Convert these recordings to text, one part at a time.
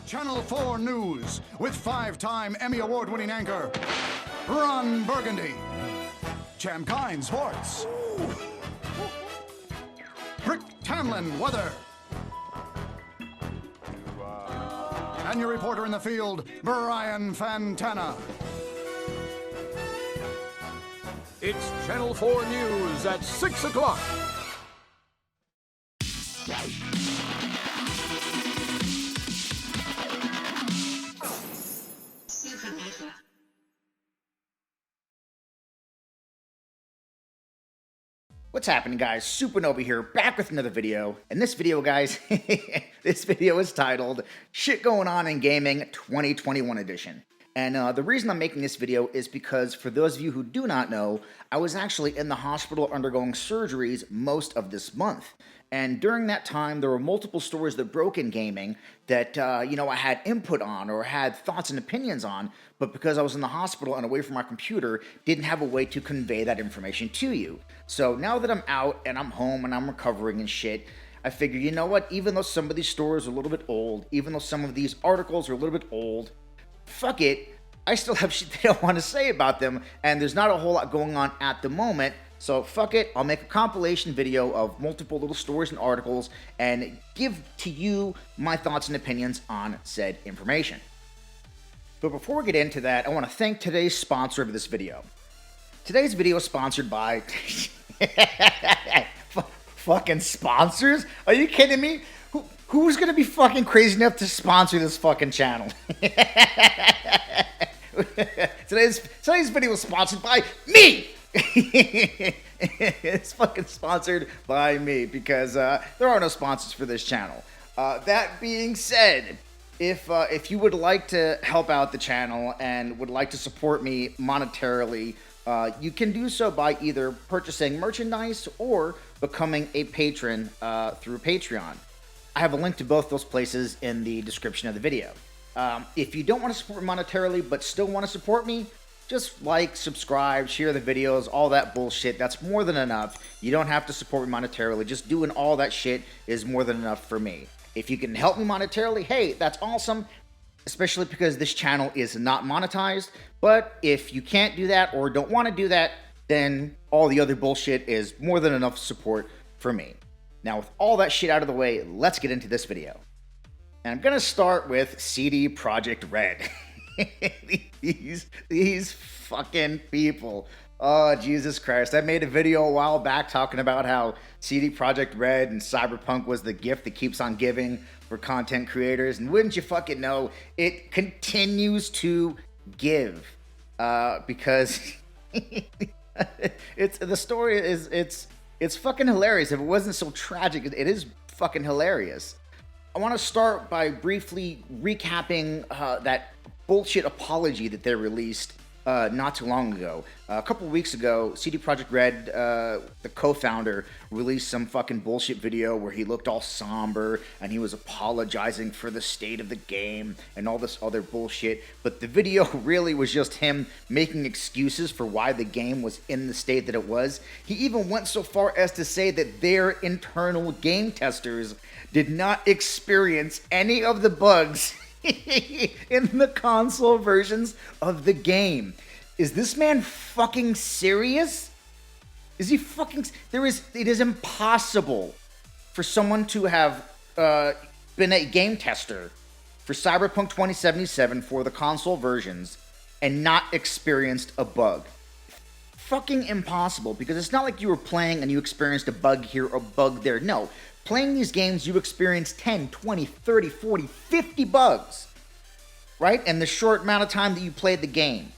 Channel 4 News with 5-time Emmy Award-winning anchor Ron Burgundy. Cham Kine Sports. Rick Tamlin Weather. And your reporter in the field, Brian Fantana. It's Channel 4 News at 6 o'clock. What's happening, guys? Supernova here, back with another video. And this video, guys, this video is titled Shit Going On in Gaming 2021 Edition. And the reason I'm making this video is because, for those of you who do not know, I was actually in the hospital undergoing surgeries most of this month. And during that time, there were multiple stories that broke in gaming that, I had input on or had thoughts and opinions on, but because I was in the hospital and away from my computer, didn't have a way to convey that information to you. So now that I'm out and I'm home and I'm recovering and shit, I figure, you know what, even though some of these stories are a little bit old, even though some of these articles are a little bit old, fuck it, I still have shit that I want to say about them, and there's not a whole lot going on at the moment. So fuck it, I'll make a compilation video of multiple little stories and articles and give to you my thoughts and opinions on said information. But before we get into that, I want to thank today's sponsor of this video. Today's video is sponsored by... fucking sponsors? Are you kidding me? Who's gonna be fucking crazy enough to sponsor this fucking channel? Today's video is sponsored by me! It's fucking sponsored by me because there are no sponsors for this channel. That being said, if you would like to help out the channel and would like to support me monetarily, you can do so by either purchasing merchandise or becoming a patron through Patreon. I have a link to both those places in the description of the video. If you don't want to support me monetarily but still want to support me, just like, subscribe, share the videos, all that bullshit. That's more than enough. You don't have to support me monetarily. Just doing all that shit is more than enough for me. If you can help me monetarily, hey, that's awesome, especially because this channel is not monetized. But if you can't do that or don't want to do that, then all the other bullshit is more than enough support for me. Now, with all that shit out of the way, let's get into this video. And I'm gonna start with CD Projekt Red. these fucking people. Oh, Jesus Christ. I made a video a while back talking about how CD Projekt Red and Cyberpunk was the gift that keeps on giving for content creators. And wouldn't you fucking know, it continues to give. Because the story is it's fucking hilarious. If it wasn't so tragic, it is fucking hilarious. I want to start by briefly recapping that bullshit apology that they released not too long ago. A couple weeks ago, CD Projekt Red, the co-founder, released some fucking bullshit video where he looked all somber and he was apologizing for the state of the game and all this other bullshit. But the video really was just him making excuses for why the game was in the state that it was. He even went so far as to say that their internal game testers did not experience any of the bugs in the console versions of the game. Is this man fucking serious? Is he fucking... It is impossible for someone to have been a game tester for Cyberpunk 2077 for the console versions and not experienced a bug. Fucking impossible, because it's not like you were playing and you experienced a bug here or a bug there. No. Playing these games, you experience 10, 20, 30, 40, 50 bugs, right? In the short amount of time that you played the game.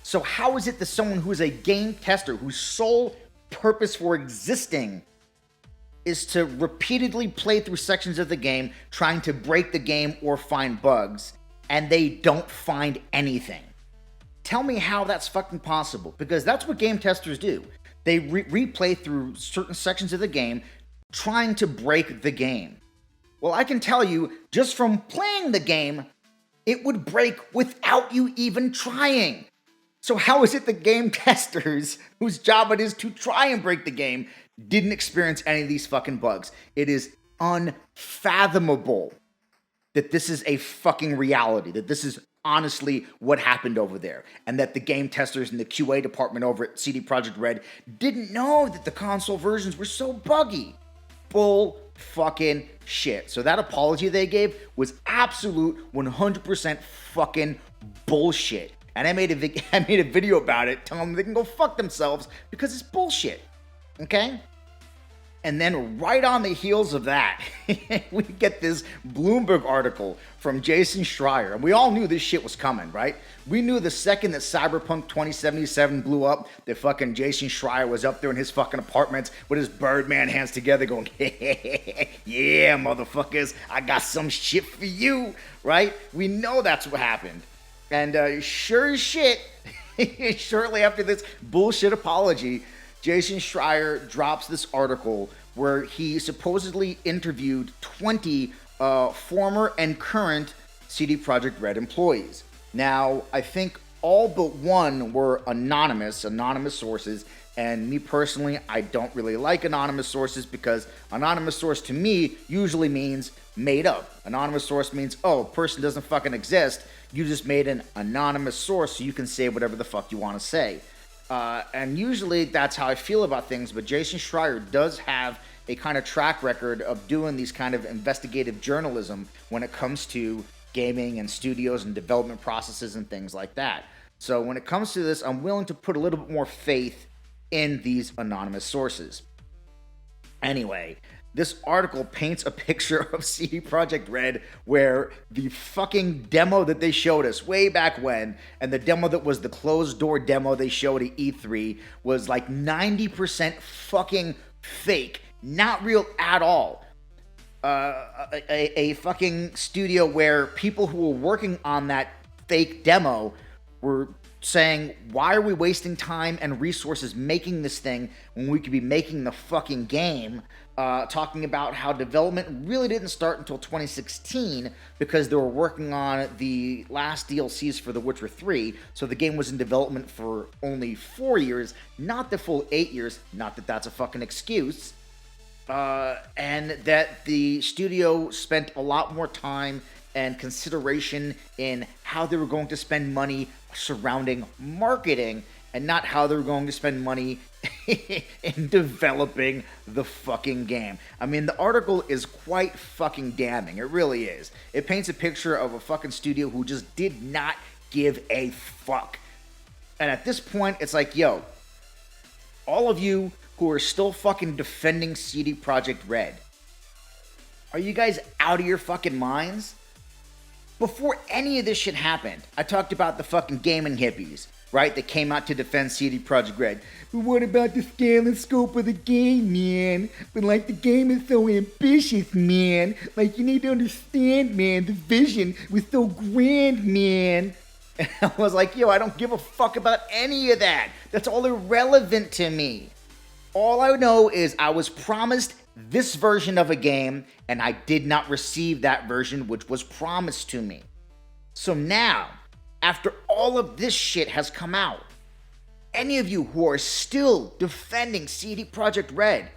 So how is it that someone who is a game tester, whose sole purpose for existing is to repeatedly play through sections of the game, trying to break the game or find bugs, and they don't find anything? Tell me how that's fucking possible, because that's what game testers do. They replay through certain sections of the game, trying to break the game. Well, I can tell you, just from playing the game, it would break without you even trying. So how is it the game testers, whose job it is to try and break the game, didn't experience any of these fucking bugs? It is unfathomable. that this is a fucking reality, that this is honestly what happened over there, and that the game testers in the QA department over at CD Projekt Red didn't know that the console versions were so buggy. Bull fucking shit. So that apology they gave was absolute 100% fucking bullshit. And I made a video about it telling them they can go fuck themselves because it's bullshit. Okay? And then right on the heels of that, we get this Bloomberg article from Jason Schreier. And we all knew this shit was coming, right? We knew the second that Cyberpunk 2077 blew up, that fucking Jason Schreier was up there in his fucking apartment with his Birdman hands together going, yeah, motherfuckers, I got some shit for you, right? We know that's what happened. And sure as shit, shortly after this bullshit apology, Jason Schreier drops this article where he supposedly interviewed 20 former and current CD Projekt Red employees. Now, I think all but one were anonymous sources, and me personally, I don't really like anonymous sources because anonymous source to me usually means made up. Anonymous source means, oh, person doesn't fucking exist, you just made an anonymous source so you can say whatever the fuck you want to say. And usually that's how I feel about things, but Jason Schreier does have a kind of track record of doing these kind of investigative journalism when it comes to gaming and studios and development processes and things like that. So when it comes to this, I'm willing to put a little bit more faith in these anonymous sources. Anyway, this article paints a picture of CD Projekt Red where the fucking demo that they showed us way back when, and the demo that was the closed door demo they showed at E3 was like 90% fucking fake, not real at all. A fucking studio where people who were working on that fake demo were saying, why are we wasting time and resources making this thing when we could be making the fucking game? Talking about how development really didn't start until 2016 because they were working on the last DLCs for The Witcher 3, so the game was in development for only 4 years, not the full 8 years, not that that's a fucking excuse, and that the studio spent a lot more time and consideration in how they were going to spend money surrounding marketing and not how they were going to spend money in developing the fucking game. I mean, the article is quite fucking damning. It really is. It paints a picture of a fucking studio who just did not give a fuck. And at this point, it's like, yo, all of you who are still fucking defending CD Projekt Red, are you guys out of your fucking minds? Before any of this shit happened, I talked about the fucking gaming hippies, right? That came out to defend CD Projekt Red. But what about the scale and scope of the game, man? But like the game is so ambitious, man. Like you need to understand, man, the vision was so grand, man. And I was like, yo, I don't give a fuck about any of that. That's all irrelevant to me. All I know is I was promised this version of a game, and I did not receive that version which was promised to me. So now, after all of this shit has come out, any of you who are still defending CD Projekt Red,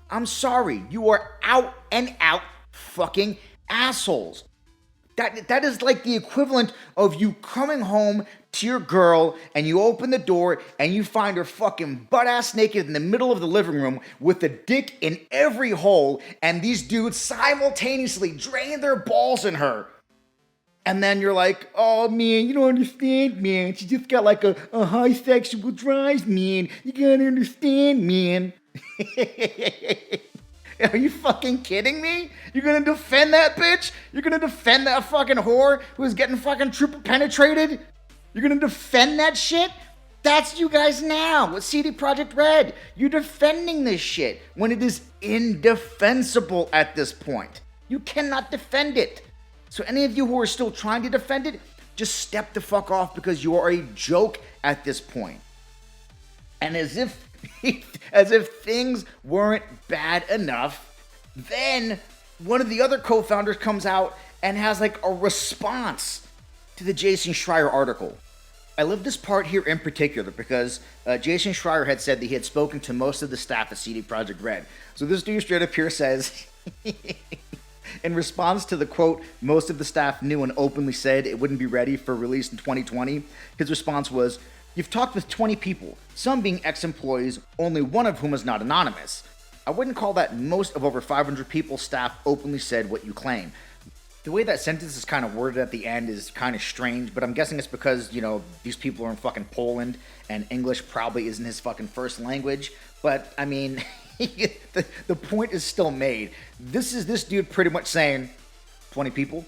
I'm sorry, you are out and out fucking assholes. That is like the equivalent of you coming home to your girl and you open the door and you find her fucking butt-ass naked in the middle of the living room with a dick in every hole, and these dudes simultaneously drain their balls in her. And then you're like, oh man, you don't understand, man. She just got like a high sexual drive, man. You gotta understand, man. Are you fucking kidding me? You're gonna defend that bitch? You're gonna defend that fucking whore who's getting fucking triple penetrated? You're gonna defend that shit? That's you guys now with CD Projekt Red. You're defending this shit when it is indefensible at this point. You cannot defend it. So any of you who are still trying to defend it, just step the fuck off because you are a joke at this point. And as if things weren't bad enough, then one of the other co-founders comes out and has like a response to the Jason Schreier article. I love this part here in particular because Jason Schreier had said that he had spoken to most of the staff at CD Projekt Red. So this dude straight up here says, In response to the quote, most of the staff knew and openly said it wouldn't be ready for release in 2020, his response was, "You've talked with 20 people, some being ex-employees, only one of whom is not anonymous. I wouldn't call that most of over 500 people staff openly said what you claim." The way that sentence is kind of worded at the end is kind of strange, but I'm guessing it's because, these people are in fucking Poland and English probably isn't his fucking first language. But, I mean, the point is still made. This is this dude pretty much saying, 20 people?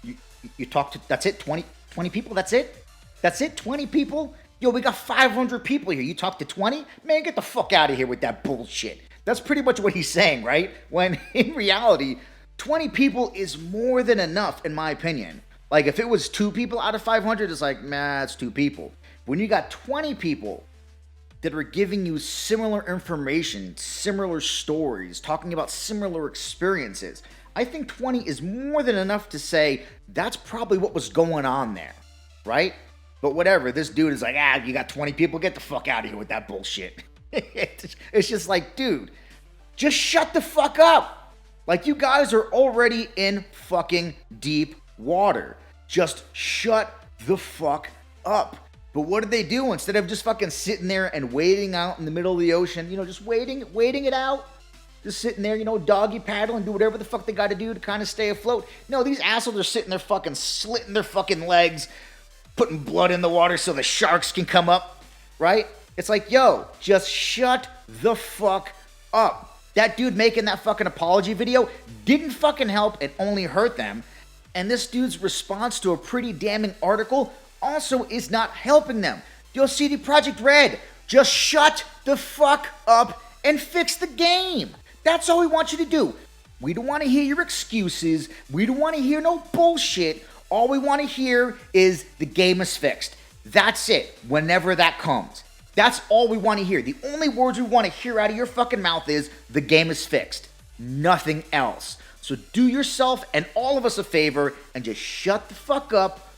You talk to, that's it? 20 people? That's it? That's it? 20 people? Yo, we got 500 people here. You talk to 20? Man, get the fuck out of here with that bullshit. That's pretty much what he's saying, right? When in reality, 20 people is more than enough, in my opinion. Like, if it was 2 people out of 500, it's like, nah, it's 2 people. When you got 20 people that are giving you similar information, similar stories, talking about similar experiences, I think 20 is more than enough to say that's probably what was going on there, right? But whatever, this dude is like, you got 20 people, get the fuck out of here with that bullshit. It's just like, dude, just shut the fuck up. Like, you guys are already in fucking deep water. Just shut the fuck up. But what did they do? Instead of just fucking sitting there and waiting out in the middle of the ocean, just waiting it out, just sitting there, doggy paddle and do whatever the fuck they got to do to kind of stay afloat. No, these assholes are sitting there fucking slitting their fucking legs, putting blood in the water so the sharks can come up, right? It's like, yo, just shut the fuck up. That dude making that fucking apology video didn't fucking help, it only hurt them. And this dude's response to a pretty damning article also is not helping them. Yo, CD Projekt Red, just shut the fuck up and fix the game. That's all we want you to do. We don't want to hear your excuses. We don't want to hear no bullshit. All we want to hear is the game is fixed. That's it, whenever that comes. That's all we want to hear. The only words we want to hear out of your fucking mouth is, the game is fixed. Nothing else. So do yourself and all of us a favor and just shut the fuck up,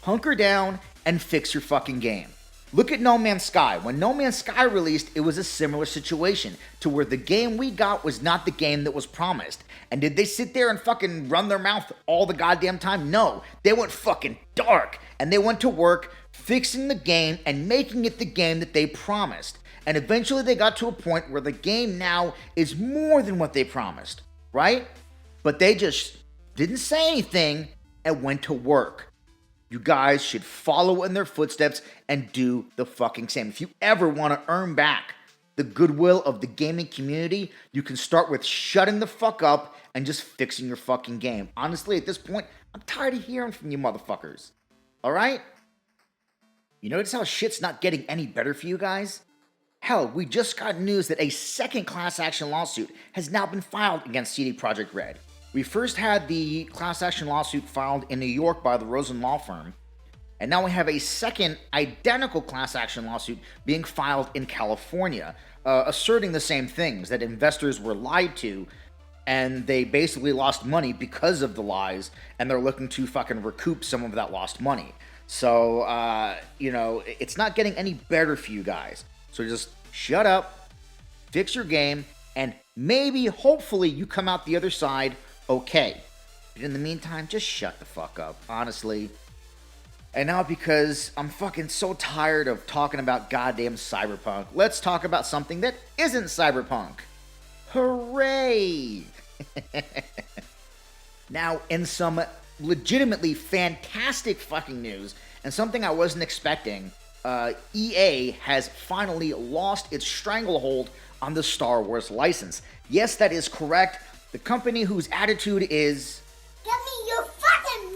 hunker down, and fix your fucking game. Look at No Man's Sky. When No Man's Sky released, it was a similar situation to where the game we got was not the game that was promised. And did they sit there and fucking run their mouth all the goddamn time? No. They went fucking dark and they went to work fixing the game and making it the game that they promised. And eventually they got to a point where the game now is more than what they promised, right? But they just didn't say anything and went to work. You guys should follow in their footsteps and do the fucking same. If you ever want to earn back the goodwill of the gaming community, you can start with shutting the fuck up and just fixing your fucking game. Honestly, at this point, I'm tired of hearing from you motherfuckers. All right? You notice how shit's not getting any better for you guys? Hell, we just got news that a second class action lawsuit has now been filed against CD Projekt Red. We first had the class action lawsuit filed in New York by the Rosen Law Firm, and now we have a second identical class action lawsuit being filed in California, asserting the same things, that investors were lied to, and they basically lost money because of the lies, and they're looking to fucking recoup some of that lost money. So, it's not getting any better for you guys. So just shut up, fix your game, and maybe, hopefully, you come out the other side okay. But in the meantime, just shut the fuck up, honestly. And now, because I'm fucking so tired of talking about goddamn Cyberpunk, let's talk about something that isn't Cyberpunk. Hooray! Now, in some legitimately fantastic fucking news, and something I wasn't expecting, EA has finally lost its stranglehold on the Star Wars license. Yes, that is correct. The company whose attitude is, "Give me your fucking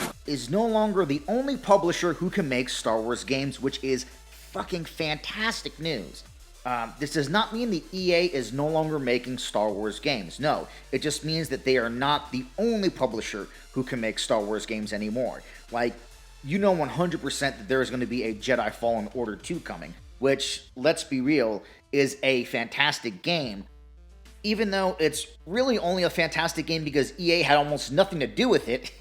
money!" is no longer the only publisher who can make Star Wars games, which is fucking fantastic news. This does not mean the EA is no longer making Star Wars games. No, it just means that they are not the only publisher who can make Star Wars games anymore. Like, 100% that there is going to be a Jedi Fallen Order 2 coming, which, let's be real, is a fantastic game, even though it's really only a fantastic game because EA had almost nothing to do with it.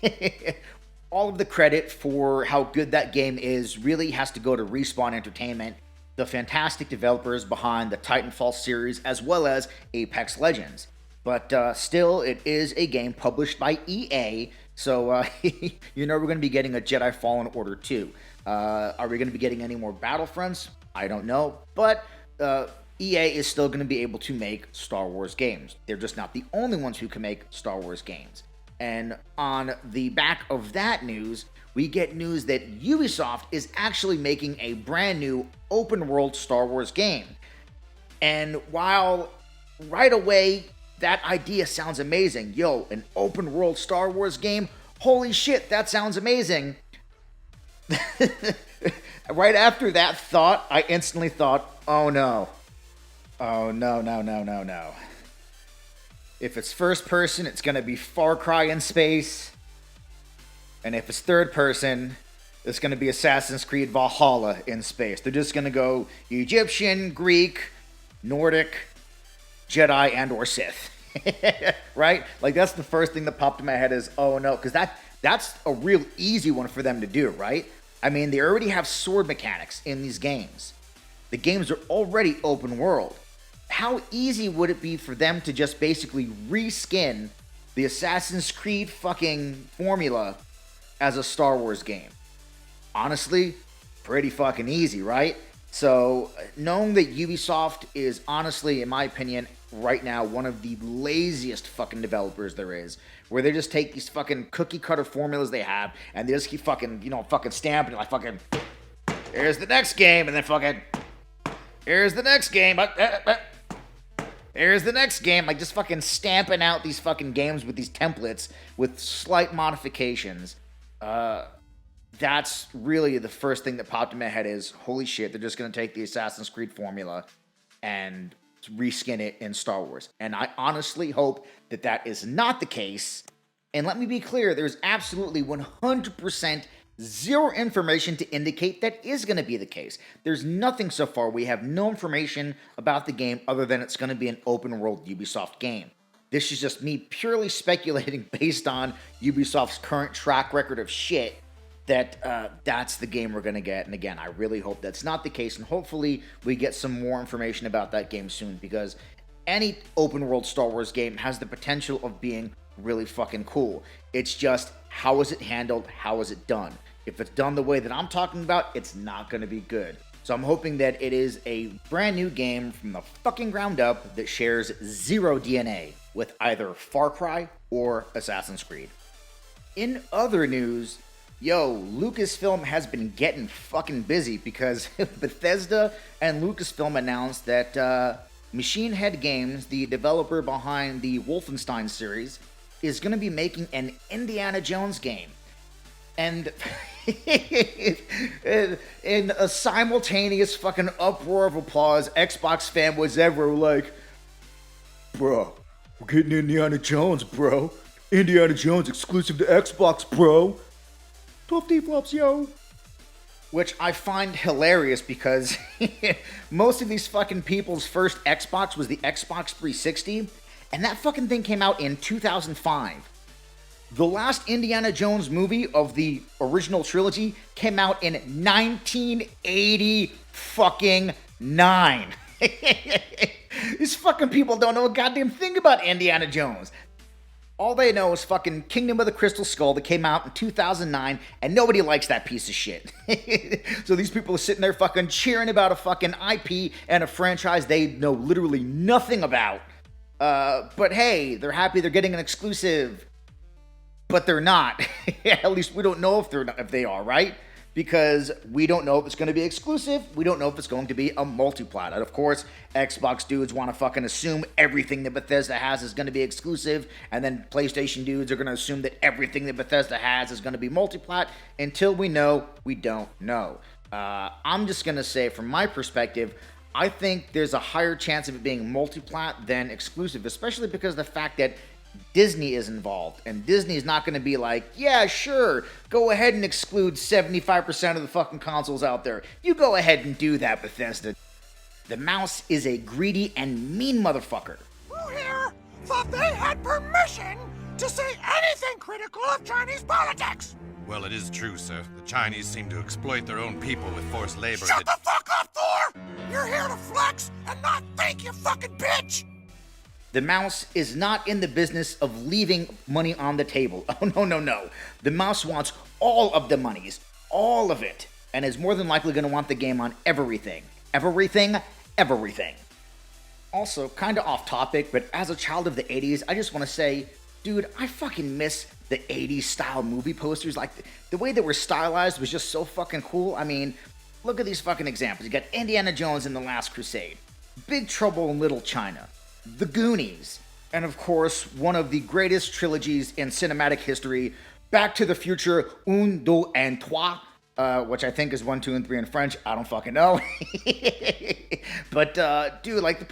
All of the credit for how good that game is really has to go to Respawn Entertainment, the fantastic developers behind the Titanfall series, as well as Apex Legends. But still, it is a game published by EA, so you know we're going to be getting a Jedi Fallen Order 2. Are we going to be getting any more Battlefronts? I don't know, but EA is still going to be able to make Star Wars games. They're just not the only ones who can make Star Wars games. And on the back of that news, we get news that Ubisoft is actually making a brand new open world Star Wars game. And while right away that idea sounds amazing, yo, an open world Star Wars game, holy shit, that sounds amazing. Right after that thought, I instantly thought, oh no. Oh no. If it's first person, it's gonna be Far Cry in space. And if it's third person, it's gonna be Assassin's Creed Valhalla in space. They're just gonna go Egyptian, Greek, Nordic, Jedi, and or Sith. Right? Like that's the first thing that popped in my head is, oh no, because that's a real easy one for them to do, right? I mean, they already have sword mechanics in these games. The games are already open world. How easy would it be for them to just basically reskin the Assassin's Creed fucking formula as a Star Wars game? Honestly, pretty fucking easy, right? So, knowing that Ubisoft is honestly, in my opinion, right now, one of the laziest fucking developers there is, where they just take these fucking cookie cutter formulas they have, and they just keep fucking, fucking stamping it like fucking, here's the next game, and then fucking, here's the next game, here's the next game, like just fucking stamping out these fucking games with these templates with slight modifications. That's really the first thing that popped in my head is, holy shit, they're just going to take the Assassin's Creed formula and reskin it in Star Wars. And I honestly hope that that is not the case. And let me be clear, there's absolutely 100% zero information to indicate that is going to be the case. There's nothing so far. We have no information about the game other than it's going to be an open world Ubisoft game. This is just me purely speculating based on Ubisoft's current track record of shit that that's the game we're going to get. And again, I really hope that's not the case. And hopefully we get some more information about that game soon, because any open world Star Wars game has the potential of being really fucking cool. It's just, how is it handled? How is it done? If it's done the way that I'm talking about, it's not going to be good. So I'm hoping that it is a brand new game from the fucking ground up that shares zero DNA with either Far Cry or Assassin's Creed. In other news, yo, Lucasfilm has been getting fucking busy because Bethesda and Lucasfilm announced that Machine Head Games, the developer behind the Wolfenstein series, is going to be making an Indiana Jones game. And in a simultaneous fucking uproar of applause, Xbox fanboys everywhere were like, bro, we're getting Indiana Jones, bro. Indiana Jones exclusive to Xbox, bro. 12 flops, yo. Which I find hilarious because most of these fucking people's first Xbox was the Xbox 360, and that fucking thing came out in 2005. The last Indiana Jones movie of the original trilogy came out in 1980 fucking 9. These fucking people don't know a goddamn thing about Indiana Jones. All they know is fucking Kingdom of the Crystal Skull that came out in 2009, and nobody likes that piece of shit. So these people are sitting there fucking cheering about a fucking IP and a franchise they know literally nothing about. But hey, they're happy they're getting an exclusive. But they're not. At least we don't know if they are, right? Because we don't know if it's going to be exclusive. We don't know if it's going to be a multi-plat. And of course, Xbox dudes want to fucking assume everything that Bethesda has is going to be exclusive, and then PlayStation dudes are going to assume that everything that Bethesda has is going to be multi-plat. Until we know, we don't know. I'm just going to say, from my perspective, I think there's a higher chance of it being multi-plat than exclusive, especially because of the fact that Disney is involved, and Disney is not going to be like, yeah, sure, go ahead and exclude 75% of the fucking consoles out there. You go ahead and do that, Bethesda. The mouse is a greedy and mean motherfucker. Who here thought they had permission to say anything critical of Chinese politics? Well, it is true, sir. The Chinese seem to exploit their own people with forced labor. Shut the fuck up, Thor! You're here to flex and not think, you fucking bitch! The mouse is not in the business of leaving money on the table. Oh, no, no, no. The mouse wants all of the monies, all of it, and is more than likely going to want the game on everything. Everything, everything. Also, kind of off topic, but as a child of the 80s, I just want to say, dude, I fucking miss the 80s style movie posters. Like, the way they were stylized was just so fucking cool. I mean, look at these fucking examples. You got Indiana Jones and the Last Crusade, Big Trouble in Little China, The Goonies, and of course, one of the greatest trilogies in cinematic history, Back to the Future, Un, Deux, and Trois, which I think is 1, 2, and 3 in French. I don't fucking know. But, dude, like,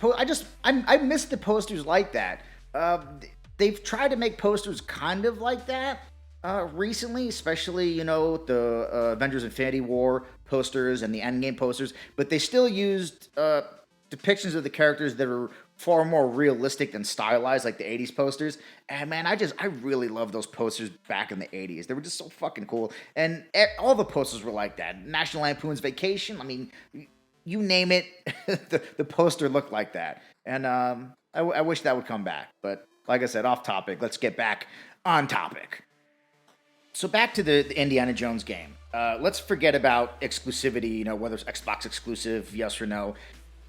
I miss the posters like that. They've tried to make posters kind of like that recently, especially, you know, the Avengers Infinity War posters and the Endgame posters, but they still used depictions of the characters that are far more realistic than stylized, like the 80s posters. And man, I really love those posters back in the 80s. They were just so fucking cool. And all the posters were like that. National Lampoon's Vacation, I mean, you name it, the poster looked like that. And I wish that would come back. But like I said, off topic, let's get back on topic. So back to the Indiana Jones game. Let's forget about exclusivity, you know, whether it's Xbox exclusive, yes or no,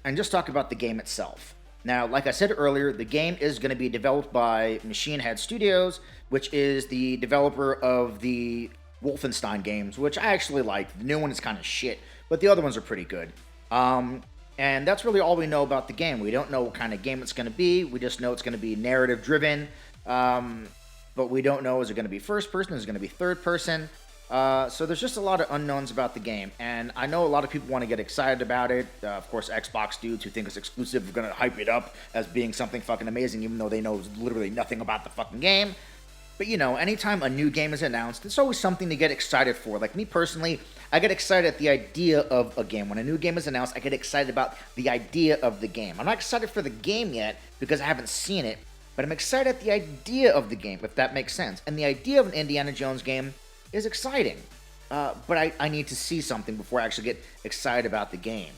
and just talk about the game itself. Now, like I said earlier, the game is going to be developed by Machine Head Studios, which is the developer of the Wolfenstein games, which I actually like. The new one is kind of shit, but the other ones are pretty good. And that's really all we know about the game. We don't know what kind of game it's going to be. We just know it's going to be narrative driven. But we don't know, is it going to be first person? Is it going to be third person? So there's just a lot of unknowns about the game, and I know a lot of people want to get excited about it. Of course, Xbox dudes who think it's exclusive are going to hype it up as being something fucking amazing, even though they know literally nothing about the fucking game. But you know, anytime a new game is announced, it's always something to get excited for. Like me personally, I get excited at the idea of a game. When a new game is announced, I get excited about the idea of the game. I'm not excited for the game yet because I haven't seen it, but I'm excited at the idea of the game, if that makes sense. And the idea of an Indiana Jones game is exciting, but I need to see something before I actually get excited about the game.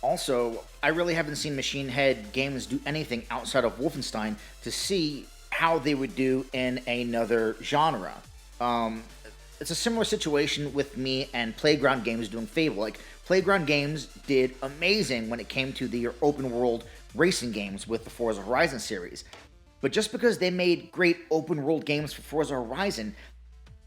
Also, I really haven't seen Machine Head Games do anything outside of Wolfenstein to see how they would do in another genre. It's a similar situation with me and Playground Games doing Fable. Like, Playground Games did amazing when it came to the open world racing games with the Forza Horizon series. But just because they made great open world games for Forza Horizon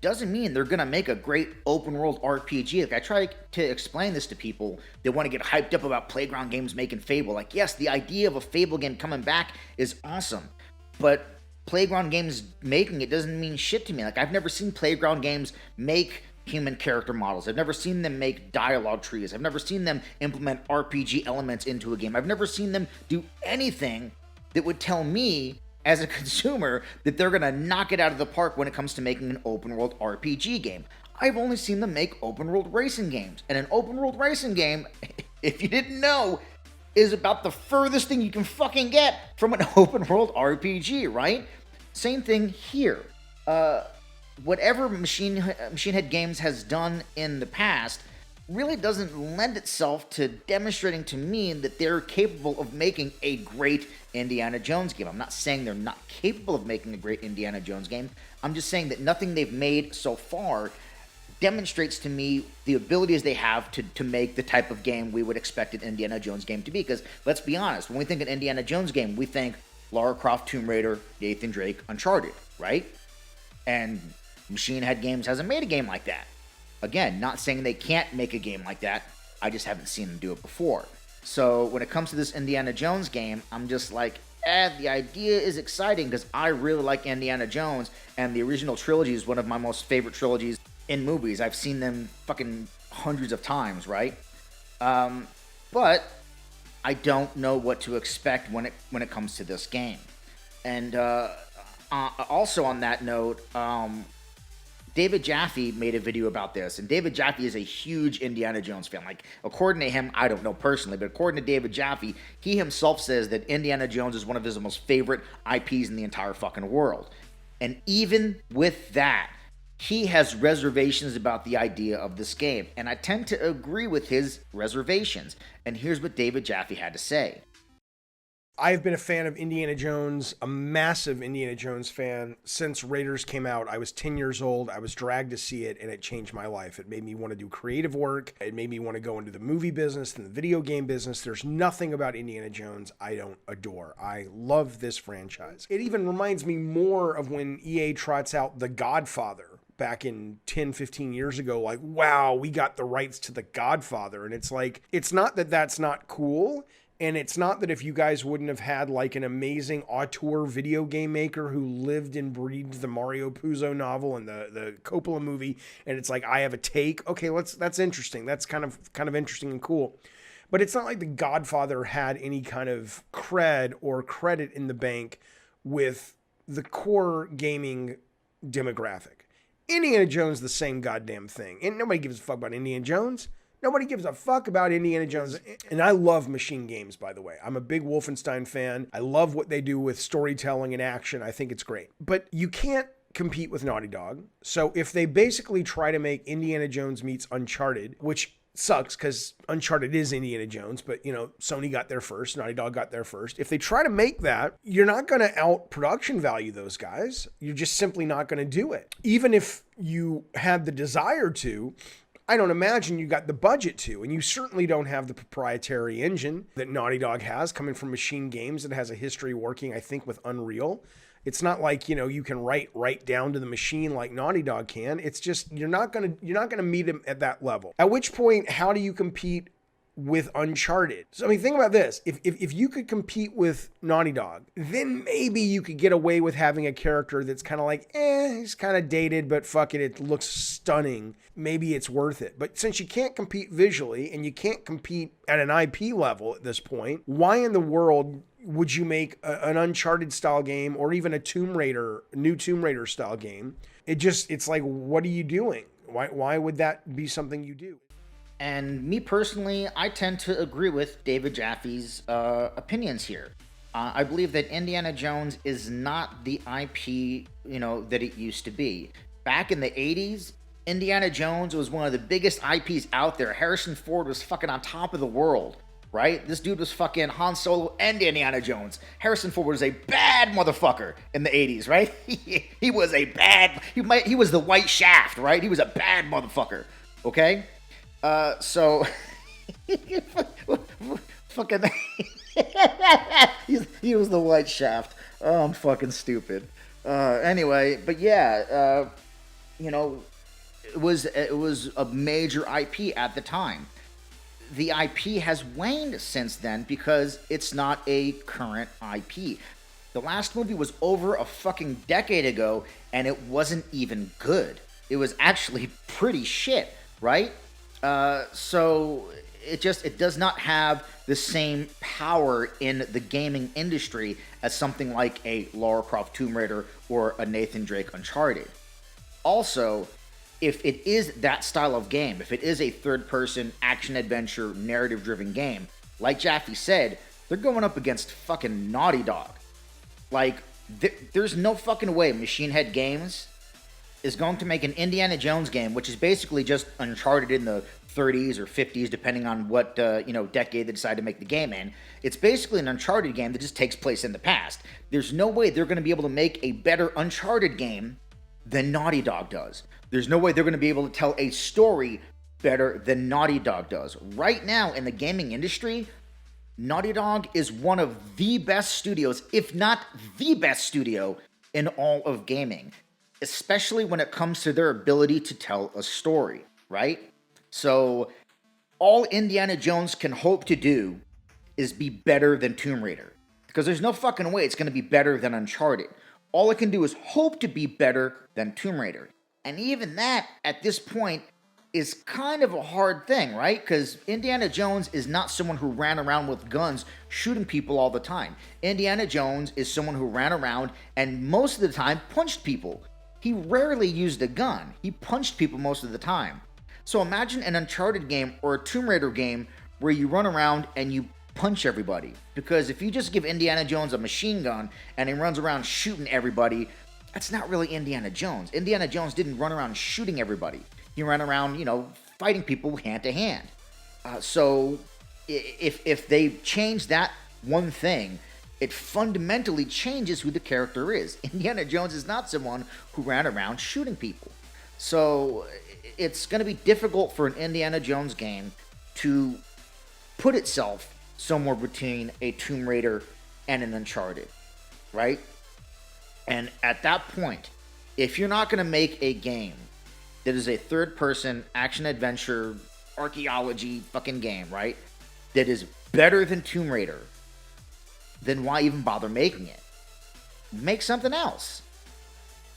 doesn't mean they're gonna make a great open world RPG. Like, I try to explain this to people that want to get hyped up about Playground Games making Fable. Like, yes, the idea of a Fable game coming back is awesome, but Playground Games making it doesn't mean shit to me. Like, I've never seen Playground Games make human character models. I've never seen them make dialogue trees. I've never seen them implement RPG elements into a game. I've never seen them do anything that would tell me as a consumer that they're going to knock it out of the park when it comes to making an open world RPG game. I've only seen them make open world racing games. And an open world racing game, if you didn't know, is about the furthest thing you can fucking get from an open world RPG, right? Same thing here. Whatever Machine Head Games has done in the past really doesn't lend itself to demonstrating to me that they're capable of making a great Indiana Jones game. I'm not saying they're not capable of making a great Indiana Jones game. I'm just saying that nothing they've made so far demonstrates to me the abilities they have to make the type of game we would expect an Indiana Jones game to be. Because let's be honest, when we think an Indiana Jones game, we think Lara Croft, Tomb Raider, Nathan Drake, Uncharted, right? And Machine Head Games hasn't made a game like that. Again, not saying they can't make a game like that. I just haven't seen them do it before. So when it comes to this Indiana Jones game, I'm just like, the idea is exciting because I really like Indiana Jones, and the original trilogy is one of my most favorite trilogies in movies. I've seen them fucking hundreds of times, right? But I don't know what to expect when it comes to this game. And also on that note, David Jaffe made a video about this, and David Jaffe is a huge Indiana Jones fan. Like, according to him, I don't know personally, but according to David Jaffe, he himself says that Indiana Jones is one of his most favorite IPs in the entire fucking world. And even with that, he has reservations about the idea of this game, and I tend to agree with his reservations. And here's what David Jaffe had to say. I've been a fan of Indiana Jones, a massive Indiana Jones fan, since Raiders came out. I was 10 years old. I was dragged to see it, and it changed my life. It made me want to do creative work. It made me want to go into the movie business and the video game business. There's nothing about Indiana Jones I don't adore. I love this franchise. It even reminds me more of when EA trots out The Godfather back in 10, 15 years ago. Like, wow, we got the rights to The Godfather. And it's like, it's not that that's not cool. And it's not that if you guys wouldn't have had like an amazing auteur video game maker who lived and breathed the Mario Puzo novel and the Coppola movie, and it's like, I have a take. Okay, that's interesting. That's kind of interesting and cool. But it's not like The Godfather had any kind of cred or credit in the bank with the core gaming demographic. Indiana Jones, the same goddamn thing. And nobody gives a fuck about Indiana Jones. Nobody gives a fuck about Indiana Jones. And I love machine games, by the way. I'm a big Wolfenstein fan. I love what they do with storytelling and action. I think it's great. But you can't compete with Naughty Dog. So if they basically try to make Indiana Jones meets Uncharted, which sucks because Uncharted is Indiana Jones, but you know, Sony got there first, Naughty Dog got there first. If they try to make that, you're not going to out production value those guys. You're just simply not going to do it. Even if you had the desire to, I don't imagine you got the budget to, and you certainly don't have the proprietary engine that Naughty Dog has coming from Machine Games that has a history working, I think, with Unreal. It's not like, you know, you can write right down to the machine like Naughty Dog can. It's just, you're not going to meet him at that level. At which point, how do you compete with Uncharted? So, I mean, think about this. If you could compete with Naughty Dog, then maybe you could get away with having a character that's kind of like, he's kind of dated, but fuck it, it looks stunning. Maybe it's worth it. But since you can't compete visually and you can't compete at an IP level at this point, why in the world would you make an Uncharted style game or even a new Tomb Raider style game? It's like, what are you doing? Why would that be something you do? And me personally, I tend to agree with David Jaffe's opinions here. I believe that Indiana Jones is not the IP, that it used to be. Back in the 80s, Indiana Jones was one of the biggest IPs out there. Harrison Ford was fucking on top of the world, right? This dude was fucking Han Solo and Indiana Jones. Harrison Ford was a bad motherfucker in the 80s, right? He was he was the white shaft, right? He was a bad motherfucker, okay? So fucking he was the white shaft. Oh, I'm fucking stupid. Anyway, but yeah, it was a major IP at the time. The IP has waned since then because it's not a current IP. The last movie was over a fucking decade ago, and it wasn't even good. It was actually pretty shit, right? So it does not have the same power in the gaming industry as something like a Lara Croft Tomb Raider or a Nathan Drake Uncharted. Also, if it is that style of game, if it is a third-person action-adventure narrative-driven game, like Jaffe said, they're going up against fucking Naughty Dog. Like, there's no fucking way Machine Head Games is going to make an Indiana Jones game, which is basically just Uncharted in the 30s or 50s, depending on what decade they decide to make the game in. It's basically an Uncharted game that just takes place in the past. There's no way they're going to be able to make a better Uncharted game than Naughty Dog does. There's no way they're going to be able to tell a story better than Naughty Dog does. Right now in the gaming industry, Naughty Dog is one of the best studios, if not the best studio, in all of gaming, especially when it comes to their ability to tell a story, right? So all Indiana Jones can hope to do is be better than Tomb Raider, because there's no fucking way it's going to be better than Uncharted. All it can do is hope to be better than Tomb Raider. And even that, at this point, is kind of a hard thing, right? Because Indiana Jones is not someone who ran around with guns shooting people all the time. Indiana Jones is someone who ran around and most of the time punched people. He rarely used a gun. He punched people most of the time. So imagine an Uncharted game or a Tomb Raider game where you run around and you punch everybody. Because if you just give Indiana Jones a machine gun and he runs around shooting everybody, that's not really Indiana Jones. Indiana Jones didn't run around shooting everybody. He ran around, fighting people hand to hand. So if they change that one thing, it fundamentally changes who the character is. Indiana Jones is not someone who ran around shooting people. So it's going to be difficult for an Indiana Jones game to put itself somewhere between a Tomb Raider and an Uncharted, right? And at that point, if you're not going to make a game that is a third-person action-adventure archaeology fucking game, right, that is better than Tomb Raider, then why even bother making it? Make something else.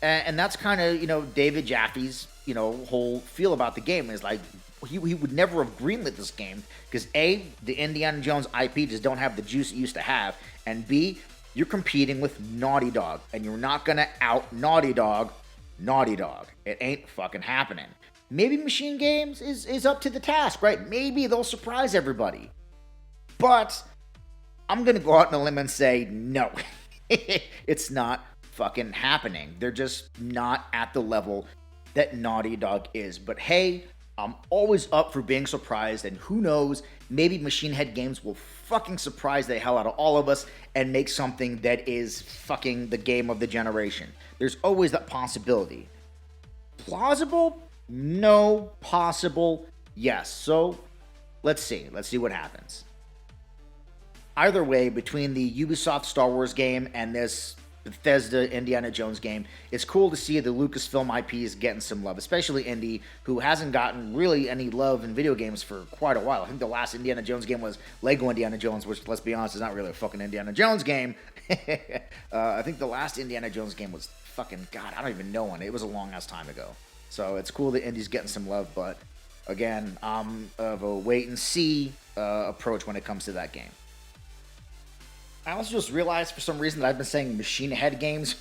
And that's kind of, David Jaffe's, whole feel about the game is like, he would never have greenlit this game because A, the Indiana Jones IP just don't have the juice it used to have, and B, you're competing with Naughty Dog, and you're not gonna out Naughty Dog. It ain't fucking happening. Maybe Machine Games is up to the task, right? Maybe they'll surprise everybody. But I'm gonna go out on a limb and say no. It's not fucking happening. They're just not at the level that Naughty Dog is. But hey, I'm always up for being surprised, and who knows, maybe Machine Head Games will fucking surprise the hell out of all of us and make something that is fucking the game of the generation. There's always that possibility. Plausible? No. Possible? Yes. So, let's see. Let's see what happens. Either way, between the Ubisoft Star Wars game and this Bethesda Indiana Jones game, it's cool to see the Lucasfilm IPs getting some love, especially Indy, who hasn't gotten really any love in video games for quite a while. I think the last Indiana Jones game was Lego Indiana Jones, which, let's be honest, is not really a fucking Indiana Jones game. I think the last Indiana Jones game was fucking, God, I don't even know when. It was a long-ass time ago. So it's cool that Indy's getting some love, but again, I'm of a wait-and-see approach when it comes to that game. I also just realized for some reason that I've been saying Machine Head Games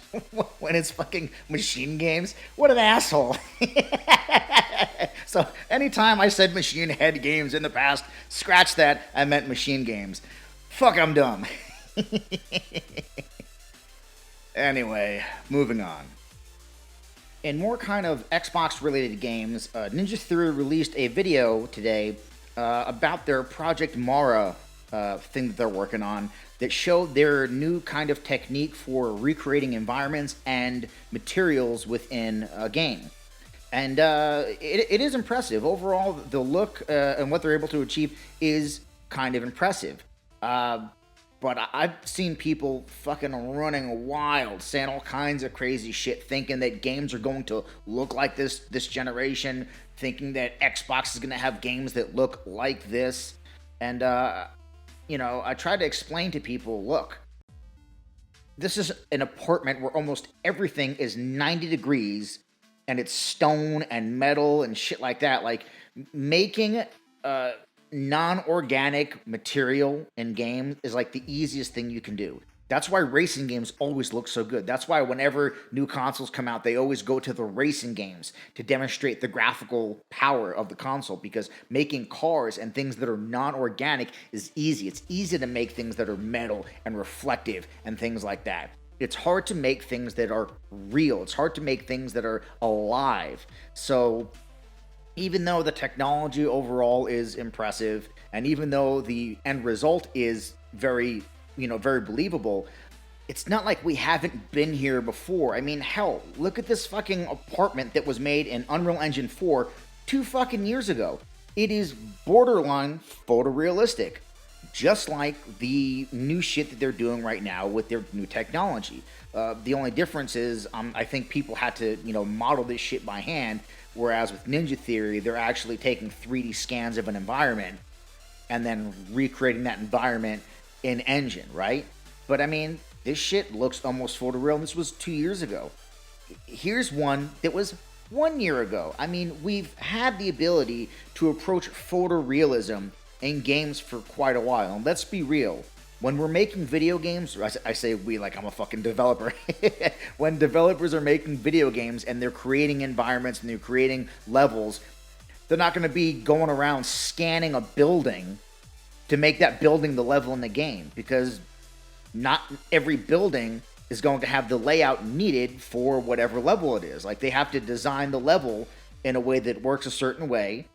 when it's fucking Machine Games. What an asshole. So anytime I said Machine Head Games in the past, scratch that, I meant Machine Games. Fuck, I'm dumb. Anyway, moving on. In more kind of Xbox-related games, Ninja Theory released a video today about their Project Mara thing that they're working on, that showed their new kind of technique for recreating environments and materials within a game. And it is impressive. Overall, the look and what they're able to achieve is kind of impressive. But I've seen people fucking running wild, saying all kinds of crazy shit, thinking that games are going to look like this generation, thinking that Xbox is going to have games that look like this. And I try to explain to people, look, this is an apartment where almost everything is 90 degrees and it's stone and metal and shit like that. Like, making non-organic material in games is like the easiest thing you can do. That's why racing games always look so good. That's why whenever new consoles come out, they always go to the racing games to demonstrate the graphical power of the console, because making cars and things that are non-organic is easy. It's easy to make things that are metal and reflective and things like that. It's hard to make things that are real. It's hard to make things that are alive. So even though the technology overall is impressive, and even though the end result is very believable, it's not like we haven't been here before. I mean, hell, look at this fucking apartment that was made in Unreal Engine 4 2 fucking years ago. It is borderline photorealistic, just like the new shit that they're doing right now with their new technology. The only difference is, I think people had to, model this shit by hand, whereas with Ninja Theory, they're actually taking 3D scans of an environment and then recreating that environment in engine, right? But I mean, this shit looks almost photoreal, and this was 2 years ago. Here's one that was 1 year ago. I mean, we've had the ability to approach photorealism in games for quite a while. And let's be real, when we're making video games, or I say we like I'm a fucking developer, when developers are making video games and they're creating environments and they're creating levels, they're not going to be going around scanning a building to make that building the level in the game, because not every building is going to have the layout needed for whatever level it is. Like, they have to design the level in a way that works a certain way,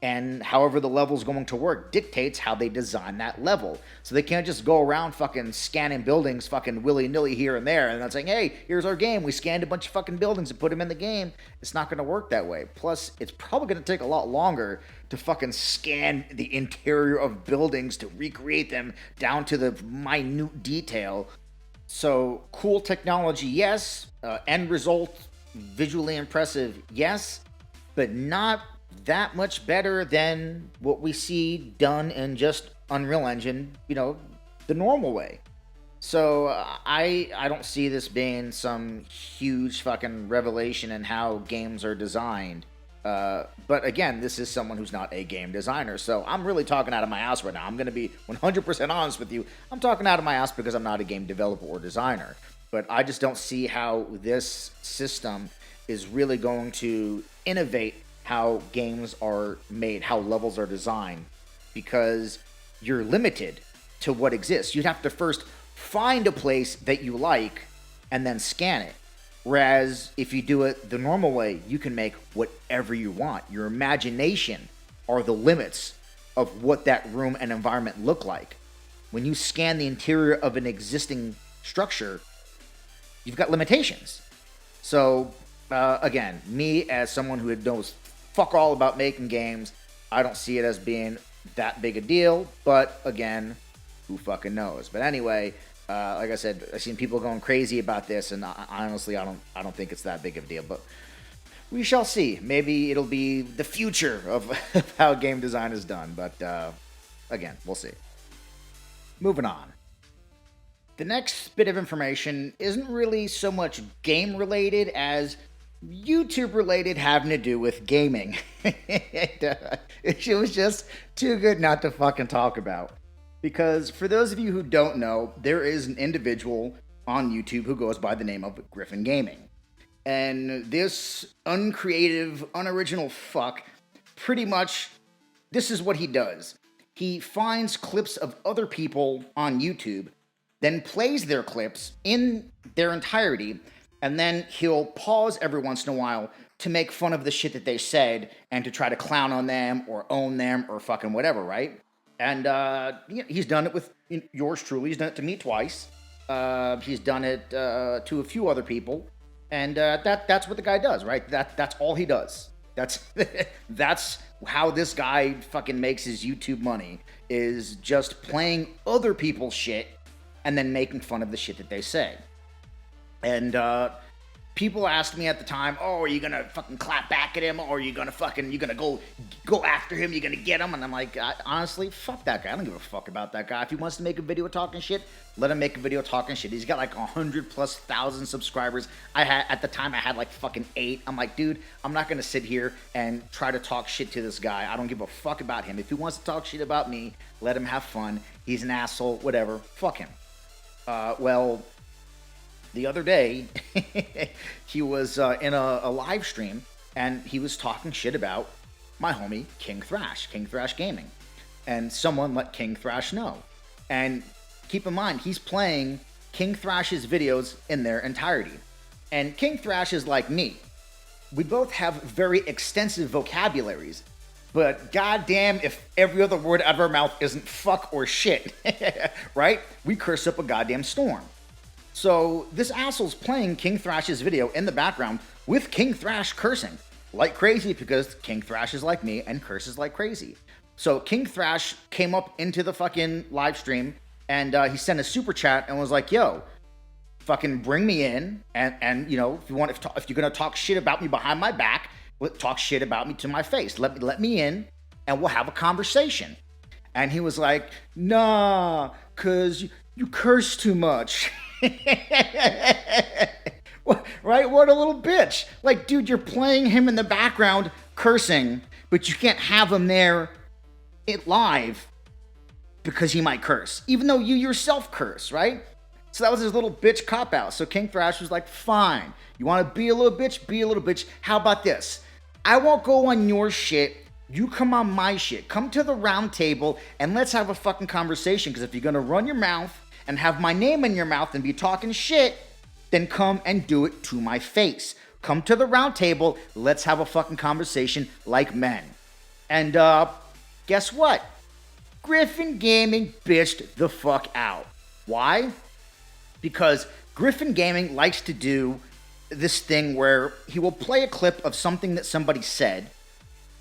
And however the level's going to work dictates how they design that level. So they can't just go around fucking scanning buildings fucking willy-nilly here and there and then saying, hey, here's our game. We scanned a bunch of fucking buildings and put them in the game. It's not going to work that way. Plus, it's probably going to take a lot longer to fucking scan the interior of buildings to recreate them down to the minute detail. So, cool technology, yes. End result, visually impressive, yes. But not that much better than what we see done in just Unreal Engine, the normal way. So I don't see this being some huge fucking revelation in how games are designed. But again, this is someone who's not a game designer, so I'm really talking out of my ass right now. I'm going to be 100% honest with you. I'm talking out of my ass because I'm not a game developer or designer. But I just don't see how this system is really going to innovate how games are made, how levels are designed, because you're limited to what exists. You'd have to first find a place that you like and then scan it. Whereas if you do it the normal way, you can make whatever you want. Your imagination are the limits of what that room and environment look like. When you scan the interior of an existing structure, you've got limitations. So, again, me as someone who knows fuck all about making games, I don't see it as being that big a deal, but again, who fucking knows? But anyway, like I said, I've seen people going crazy about this, and honestly, I don't think it's that big of a deal, but we shall see. Maybe it'll be the future of how game design is done, but again, we'll see. Moving on. The next bit of information isn't really so much game related as YouTube related, having to do with gaming. It was just too good not to fucking talk about. Because for those of you who don't know, there is an individual on YouTube who goes by the name of Griffin Gaming. And this uncreative, unoriginal fuck, pretty much, this is what he does. He finds clips of other people on YouTube, then plays their clips in their entirety, and then he'll pause every once in a while to make fun of the shit that they said and to try to clown on them or own them or fucking whatever, right? And he's done it with yours truly. He's done it to me twice. He's done it to a few other people. And that's what the guy does, right? That's all he does. That's how this guy fucking makes his YouTube money, is just playing other people's shit and then making fun of the shit that they say. And people asked me at the time, oh, are you gonna fucking clap back at him? Or are you gonna go after him? You gonna get him? And I'm like, honestly, fuck that guy. I don't give a fuck about that guy. If he wants to make a video talking shit, let him make a video talking shit. He's got like 100,000+ subscribers. At the time I had like fucking 8. I'm like, dude, I'm not gonna sit here and try to talk shit to this guy. I don't give a fuck about him. If he wants to talk shit about me, let him have fun. He's an asshole, whatever. Fuck him. Well, the other day, he was in a live stream, and he was talking shit about my homie, King Thrash Gaming. And someone let King Thrash know. And keep in mind, he's playing King Thrash's videos in their entirety. And King Thrash is like me. We both have very extensive vocabularies, but goddamn if every other word out of our mouth isn't fuck or shit, right? We curse up a goddamn storm. So this asshole's playing King Thrash's video in the background with King Thrash cursing like crazy because King Thrash is like me and curses like crazy. So King Thrash came up into the fucking live stream and he sent a super chat and was like, yo, fucking bring me in and you know, if you're gonna talk shit about me behind my back, talk shit about me to my face. Let me in and we'll have a conversation. And he was like, nah, cause you curse too much. Right? What a little bitch. Like, dude, you're playing him in the background cursing, but you can't have him there live because he might curse, even though you yourself curse, right? So that was his little bitch cop-out. So King Thrash was like, fine. You want to be a little bitch? Be a little bitch. How about this? I won't go on your shit. You come on my shit. Come to the round table and let's have a fucking conversation, because if you're going to run your mouth and have my name in your mouth and be talking shit, then come and do it to my face. Come to the round table, let's have a fucking conversation like men. And guess what? Griffin Gaming bitched the fuck out. Why? Because Griffin Gaming likes to do this thing where he will play a clip of something that somebody said,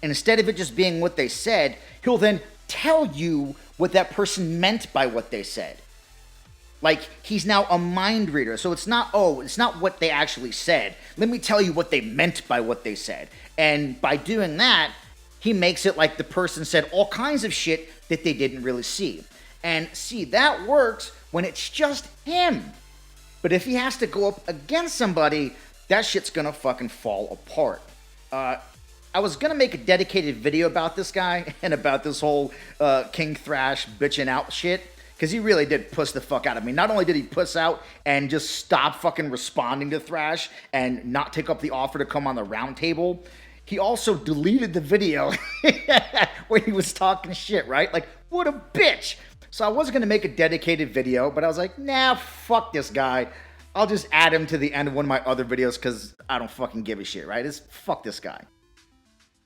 and instead of it just being what they said, he'll then tell you what that person meant by what they said. Like, he's now a mind reader. So it's not what they actually said. Let me tell you what they meant by what they said. And by doing that, he makes it like the person said all kinds of shit that they didn't really see. And see, that works when it's just him. But if he has to go up against somebody, that shit's gonna fucking fall apart. I was gonna make a dedicated video about this guy and about this whole King Thrash bitching out shit, because he really did puss the fuck out of me. Not only did he puss out and just stop fucking responding to Thrash and not take up the offer to come on the round table, he also deleted the video where he was talking shit, right? Like, what a bitch. So I was going to make a dedicated video, but I was like, nah, fuck this guy. I'll just add him to the end of one of my other videos because I don't fucking give a shit, right? It's fuck this guy.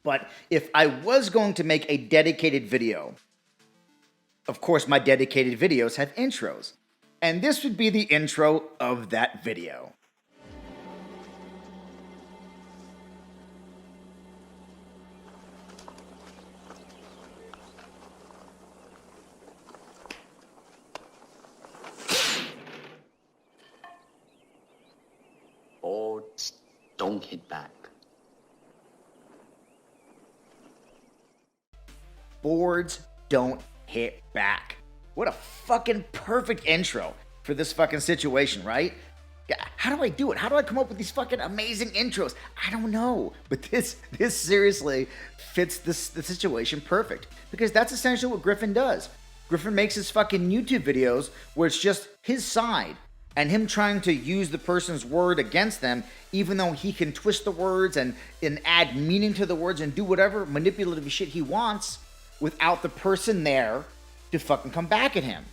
But if I was going to make a dedicated video, of course my dedicated videos have intros. And this would be the intro of that video. Boards don't hit back. Boards don't hit back. What a fucking perfect intro for this fucking situation, right? How do I do it? How do I come up with these fucking amazing intros? I don't know. But this seriously fits the situation perfect. Because that's essentially what Griffin does. Griffin makes his fucking YouTube videos where it's just his side and him trying to use the person's word against them, even though he can twist the words and add meaning to the words and do whatever manipulative shit he wants without the person there to fucking come back at him.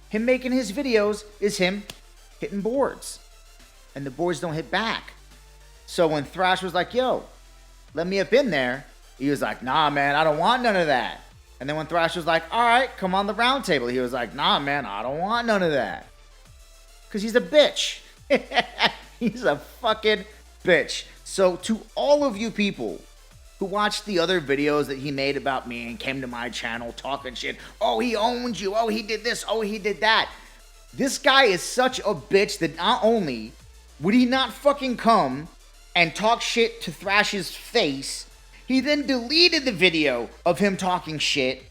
Him making his videos is him hitting boards. And the boards don't hit back. So when Thrash was like, yo, let me up in there, he was like, nah, man, I don't want none of that. And then when Thrash was like, all right, come on the round table, he was like, nah, man, I don't want none of that. Because he's a bitch. He's a fucking bitch. So to all of you people who watched the other videos that he made about me and came to my channel talking shit, oh, he owns you, oh, he did this, oh, he did that. This guy is such a bitch that not only would he not fucking come and talk shit to Thrash's face, he then deleted the video of him talking shit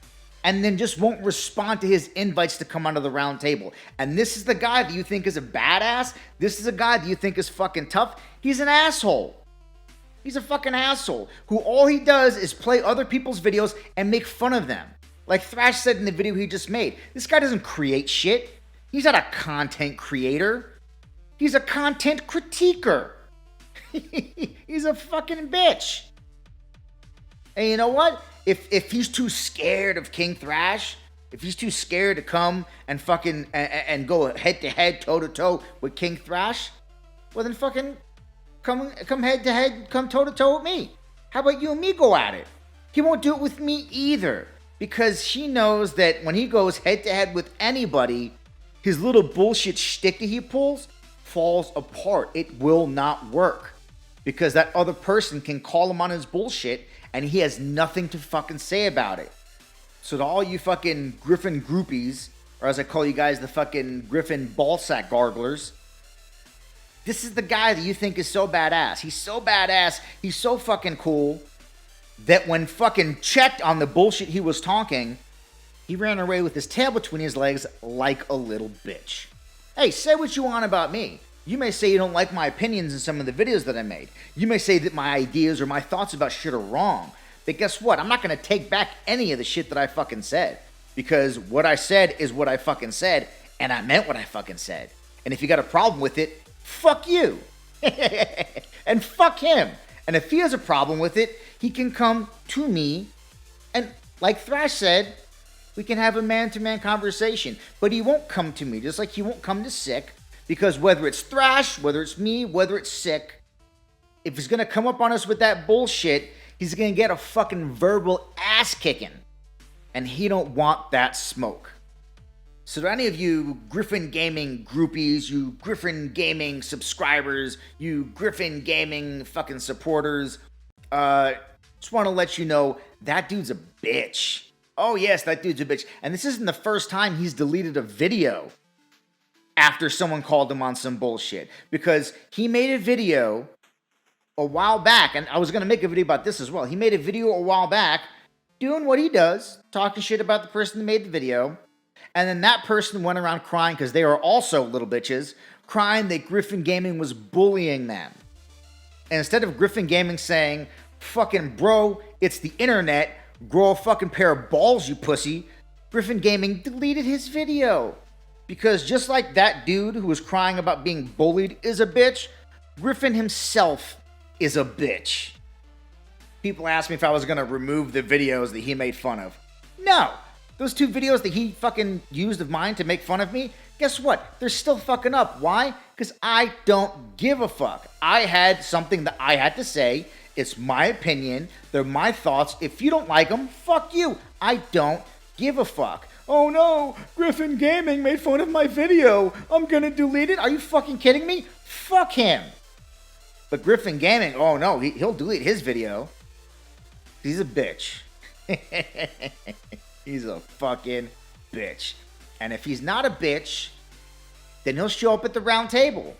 and then just won't respond to his invites to come onto the round table. And this is the guy that you think is a badass? This is a guy that you think is fucking tough? He's an asshole. He's a fucking asshole who all he does is play other people's videos and make fun of them. Like Thrash said in the video he just made, this guy doesn't create shit. He's not a content creator. He's a content critiquer. He's a fucking bitch. And you know what? If he's too scared of King Thrash, if he's too scared to come and fucking and go head to head, toe to toe with King Thrash, well then fucking come head to head, come toe to toe with me. How about you and me go at it? He won't do it with me either, because he knows that when he goes head to head with anybody, his little bullshit shtick that he pulls falls apart. It will not work, because that other person can call him on his bullshit and he has nothing to fucking say about it. So to all you fucking Griffin groupies, or as I call you guys, the fucking Griffin ballsack garglers, this is the guy that you think is so badass. He's so badass, he's so fucking cool, that when fucking checked on the bullshit he was talking, he ran away with his tail between his legs like a little bitch. Hey, say what you want about me. You may say you don't like my opinions in some of the videos that I made. You may say that my ideas or my thoughts about shit are wrong. But guess what? I'm not going to take back any of the shit that I fucking said. Because what I said is what I fucking said, and I meant what I fucking said. And if you got a problem with it, fuck you. And fuck him. And if he has a problem with it, he can come to me. And like Thrash said, we can have a man-to-man conversation. But he won't come to me, just like he won't come to Sick. Because whether it's Thrash, whether it's me, whether it's Sick, if he's going to come up on us with that bullshit, he's going to get a fucking verbal ass kicking. And he don't want that smoke. So to any of you Griffin Gaming groupies, you Griffin Gaming subscribers, you Griffin Gaming fucking supporters, just want to let you know that dude's a bitch. Oh yes, that dude's a bitch. And this isn't the first time he's deleted a video after someone called him on some bullshit. Because he made a video a while back, and I was going to make a video about this as well. He made a video a while back doing what he does, talking shit about the person who made the video. And then that person went around crying because they are also little bitches, crying that Griffin Gaming was bullying them. And instead of Griffin Gaming saying, fucking bro, it's the internet, grow a fucking pair of balls, you pussy, Griffin Gaming deleted his video. Because just like that dude who was crying about being bullied is a bitch, Griffin himself is a bitch. People asked me if I was going to remove the videos that he made fun of. No. Those 2 videos that he fucking used of mine to make fun of me, guess what? They're still fucking up. Why? Because I don't give a fuck. I had something that I had to say. It's my opinion. They're my thoughts. If you don't like them, fuck you. I don't give a fuck. Oh no, Griffin Gaming made fun of my video. I'm gonna delete it. Are you fucking kidding me? Fuck him. But Griffin Gaming, oh no, he'll delete his video. He's a bitch. He's a fucking bitch. And if he's not a bitch, then he'll show up at the round table.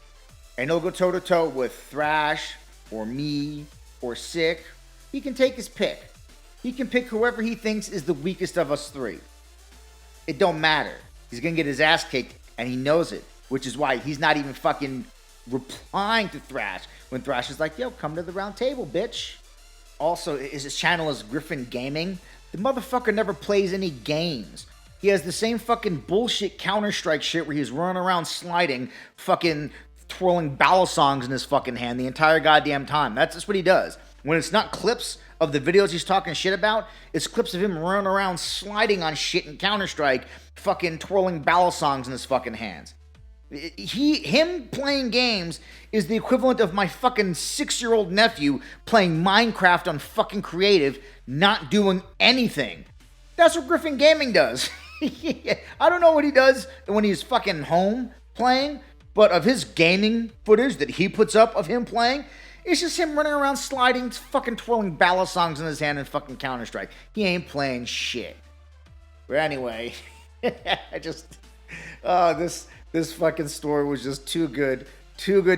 And he'll go toe-to-toe with Thrash, or me, or Sick. He can take his pick. He can pick whoever he thinks is the weakest of us 3. It don't matter. He's gonna get his ass kicked, and he knows it. Which is why he's not even fucking replying to Thrash. When Thrash is like, yo, come to the round table, bitch. Also, his channel is Griffin Gaming. The motherfucker never plays any games. He has the same fucking bullshit Counter-Strike shit where he's running around sliding, fucking twirling ballad songs in his fucking hand the entire goddamn time. That's just what he does. When it's not clips of the videos he's talking shit about, it's clips of him running around sliding on shit in Counter-Strike, fucking twirling ballad songs in his fucking hands. Him playing games is the equivalent of my fucking 6-year-old nephew playing Minecraft on fucking creative, not doing anything. That's what Griffin Gaming does. I don't know what he does when he's fucking home playing, but of his gaming footage that he puts up of him playing, it's just him running around sliding, fucking twirling ballad songs in his hand and fucking Counter-Strike. He ain't playing shit. But anyway, this fucking story was just too good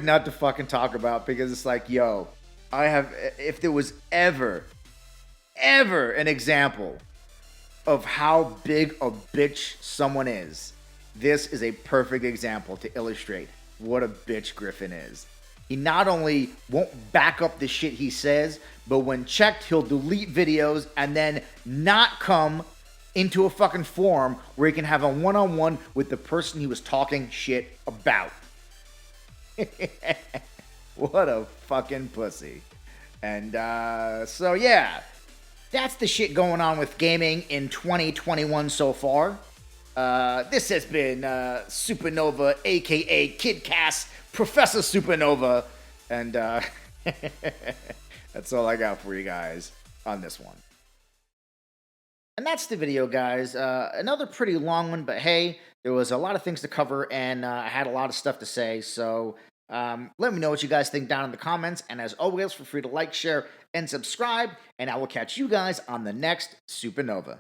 not to fucking talk about, because it's like, yo, if there was ever an example of how big a bitch someone is, this is a perfect example to illustrate what a bitch Griffin is. He not only won't back up the shit he says, but when checked, he'll delete videos and then not come into a fucking forum where he can have a one-on-one with the person he was talking shit about. What a fucking pussy. And so yeah, that's the shit going on with gaming in 2021 so far. This has been Supernova, aka KidCast, Professor Supernova, and that's all I got for you guys on this one. And that's the video, guys. Another pretty long one, but hey, there was a lot of things to cover, and I had a lot of stuff to say, so let me know what you guys think down in the comments, and as always, feel free to like, share, and subscribe, and I will catch you guys on the next Supernova.